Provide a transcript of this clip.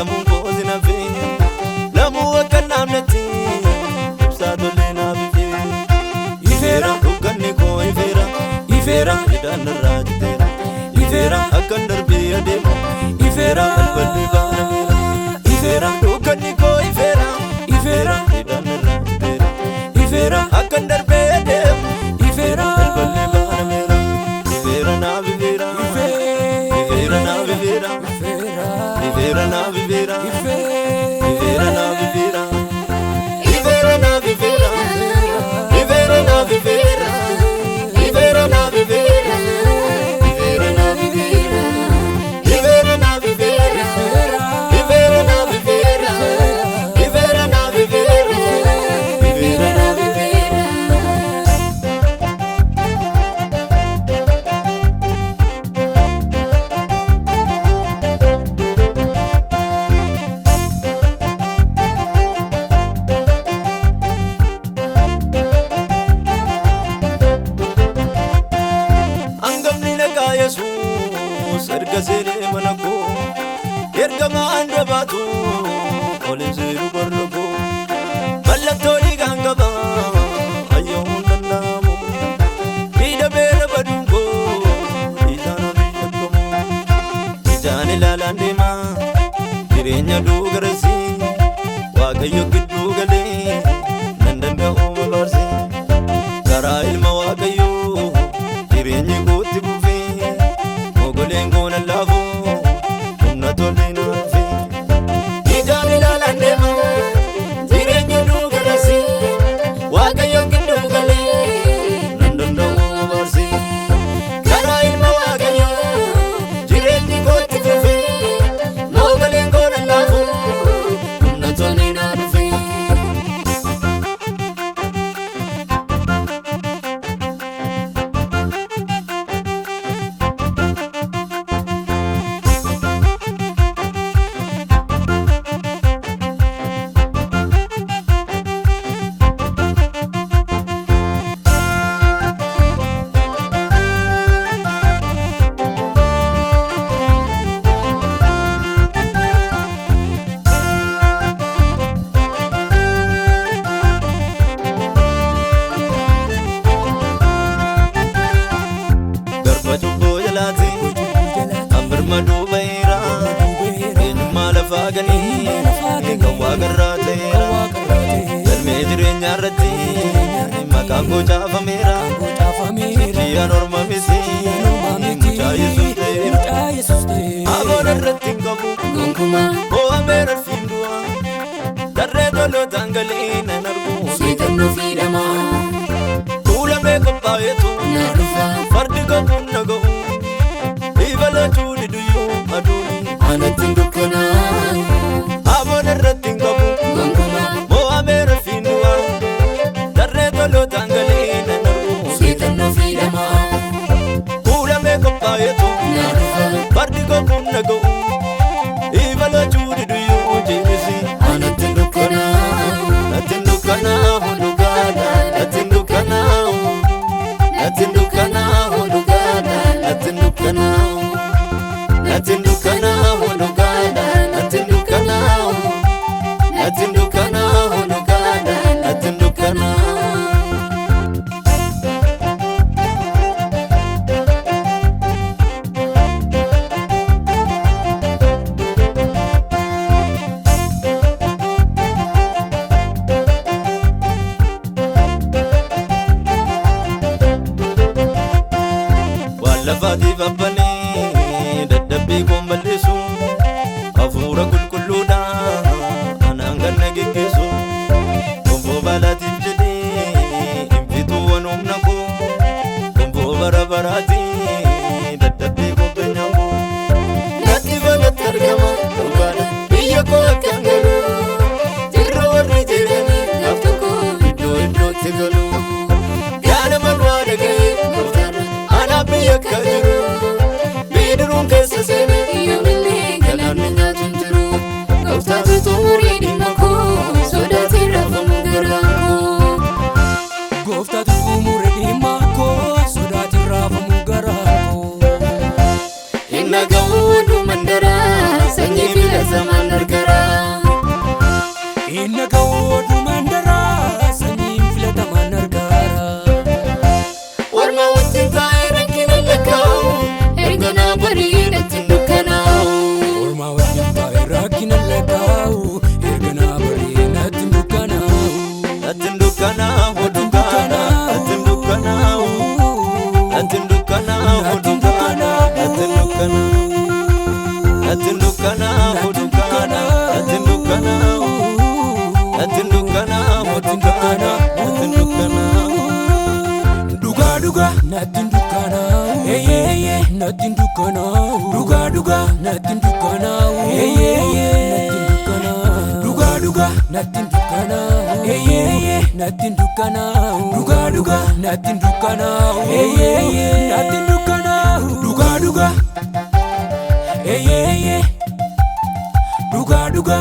lamuun koosina fi lamuu akka naamnetti ibsaa tollee naaf ifee ifeera dukkanni koo ifeera hidhaan irraa jiteera ifeera akkan darbee adeemu ifeera balballi baana meera ifeera dukkanni koo ifeera hidhaan irraa jiteera ifeera akkan darbee adeemu ifeera balballi baana meera ifeera naaf ifeera ifeera naaf ifeera ifeera naaf ifeera ifeera naaf ifeera ifeera naaf ifeera ifeera naaf ifeera ifeera naaf ifeera ifeera naaf ifeera ifeera naaf ifeera ifeera naaf ifeera ifeera naaf ifeera ifeera naaf ifeera. Yesus erga seenee mana koo ergamaan dhabaatu waliin seenu barra koo mallattoo dhiigaan qaba hayyoon danda'amu miidhameera baduun koo dhiitaan abiyya qabu ijaan ilaalaan deema jireenya duugarasi waaqayyo gidduu galee nan danda'u babaarse karaa ilma waaqayyoo jireenyi kootti buufee Golen lavo, una tolina fe. Ijani la landema, jirenyo dugarasi, waka yoki dugale, nandondo ubarsi. Kara ilma waka yo, jirenyi koti fe. Golen lavo, una tolina fe. Madu bayra, eenyummaa lafaa ganii kan waaqarraa ta'eera. Galmee jireenyaa irratti maqaan koo caafameera. Siyyaan orma miti mucaa Yesuus ta'eera. Aboon irratti hin qabu boo'amee rarfiin du'a. Darree tolootaan galee nan argu seetannu fiidhama. Tuulamee qophaa'eetu fardi qabuun na ga'u. Ibalachuni duyu aduni anatin dukkana aboon irratti hin qabu mo'amee rarfiin du'a darree tolootaan galee nan argu seetannu fiidhama. Tuulamee qophaa'eetu fardi qabuun na ga'u rakkina lakkaa'u ergana baree natti dukkanaa'u natti dukkanaa'u natti dukkanaa'u natti dukkanaa'u natti dukkanaa'u natti dukkanaa'u natti dukkanaa'u natti dukkanaa'u natti dukkanaa'u duga natti dukkanaa'u natti dukkanaa'u duga natti dukkanaa'u natti dukkanaa'u duga natti dukkanaa'u natti dukkanaa'u duga natti dukkanaa'u natti dukkanaa'u duga duga